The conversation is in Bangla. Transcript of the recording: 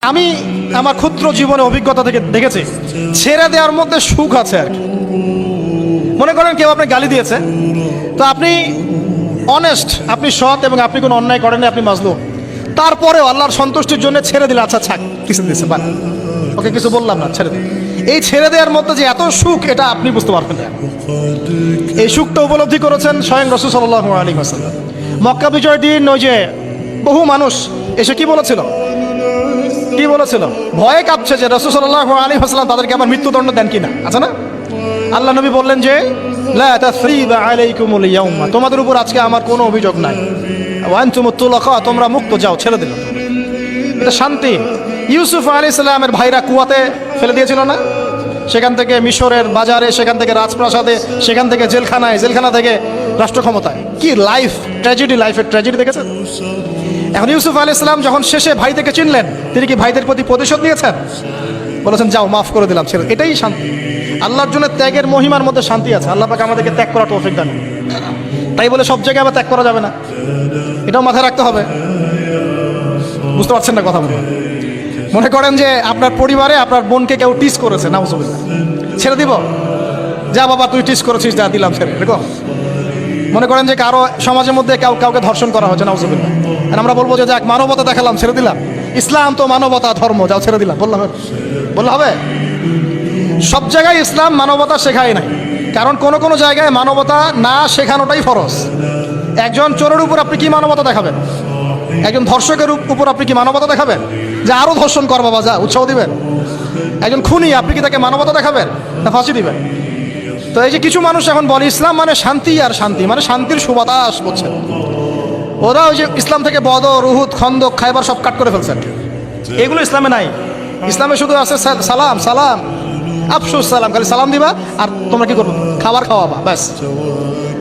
আমি আমার ক্ষুদ্র জীবনে অভিজ্ঞতা থেকে দেখেছি ছেড়ে দেওয়ার মধ্যে সুখ আছে আর কি। মনে করেন কেউ আপনি গালি দিয়েছে, তো আপনি অনেস্ট, আপনি সৎ এবং আপনি কোনো অন্যায় করেন, আপনি মাজলুম, তারপরেও আল্লাহর সন্তুষ্টির জন্য ছেড়ে দিলে, আচ্ছা ছাক, কিছু দিয়েছে বান, ওকে কিছু বললাম না, ছেড়ে দিন। এই ছেড়ে দেওয়ার মধ্যে যে এত সুখ, এটা আপনি বুঝতে পারবেন না। এই সুখটা উপলব্ধি করেছেন স্বয়ং রাসূল সাল্লাল্লাহু আলাইহি ওয়াসাল্লাম। মক্কা বিজয়ের দিন ওই যে বহু মানুষ এসে কি বলেছিল, ভয়ে কাঁপছে যে রাসূল সাল্লাল্লাহু আলাইহি ওয়াসাল্লাম তাদেরকে আবার মৃত্যুদণ্ড দেন কিনা, আছে না? আল্লাহ নবী বললেন যে লা তাসরিবা আলাইকুমুল ইয়াউমা, তোমাদের উপর আজকে আমার কোনো অভিযোগ নাই, ওয়া আনতুমুত তুলাকা, তোমরা মুক্ত, যাও, ছেড়ে দিল। এটা শান্তি। ইউসুফ আলাইহিস সালামের ভাইরা কুয়াতে ফেলে দিয়েছিল না, সেখান থেকে মিশরের বাজারে, সেখান থেকে রাজপ্রাসাদে, সেখান থেকে জেলখানায়, জেলখানা থেকে রাষ্ট্র ক্ষমতায়। কি লাইফ ট্র্যাজেডি, লাইফের ট্র্যাজেডি দেখেছেন? এখন ইউসুফ আলাইহিস সালাম যখন শেষে ভাইদেরকে চিনলেন, তিনি কি ভাইদের প্রতি প্রতিশোধ নিয়েছেন? বলেছেন যাও, মাফ করে দিলাম, ছেড়ে। এটাই শান্তি। আল্লাহর জন্য ত্যাগের মহিমার মধ্যে শান্তি আছে। আল্লাহ পাক আমাদেরকে ত্যাগ করার তৌফিক দান। তাই বলে সব জায়গায় আবার ত্যাগ করা যাবে না, এটাও মাথায় রাখতে হবে। বুঝতে পারছেন না কথা? মনে করেন যে আপনার পরিবারে আপনার বোনকে কেউ টিস করেছে, নাউজুবিল্লাহ, ছেড়ে দিব? যা বাবা, তুই টিস করেছিস, যা, দিলাম, ছেড়ে। দেখো, মনে করেন যে কারো সমাজের মধ্যে কাউকে ধর্ষণ করা হচ্ছে, নাউজুবিল্লাহ, আমরা বলবো যে যাক, মানবতা দেখালাম, ছেড়ে দিলাম। ইসলাম তো মানবতা ধর্ম, যাও, ছেড়ে দিলাম, বললাম, বললে হবে? সব জায়গায় ইসলাম মানবতা শেখায় নাই, কারণ কোনো জায়গায় মানবতা না শেখানোটাই ফরজ। একজন চোরের উপর আপনি কি মানবতা দেখাবেন? একজন ধর্ষকের উপর আপনি কি মানবতা দেখাবেন যে আরো ধর্ষণ কর বাবা, যা, উৎসাহ দিবেন? একজন খুনি, আপনি কি তাকে মানবতা দেখাবেন না ফাঁসি দিবেন? তো এই যে কিছু মানুষ এখন বলে ইসলাম মানে শান্তি, আর শান্তি মানে শান্তির সুবাতাস, বলছেন ওরা। ওই যে ইসলাম থেকে বদর, উহুদ, খন্দক, খায়বার সব কাট করে ফেলছেন। এগুলো ইসলামে নাই। ইসলামে শুধু আছে সালাম, সালাম, আফসুস সালাম, খালি সালাম দিবা আর তোমরা কি করবো, খাবার খাওয়াবা, ব্যাস।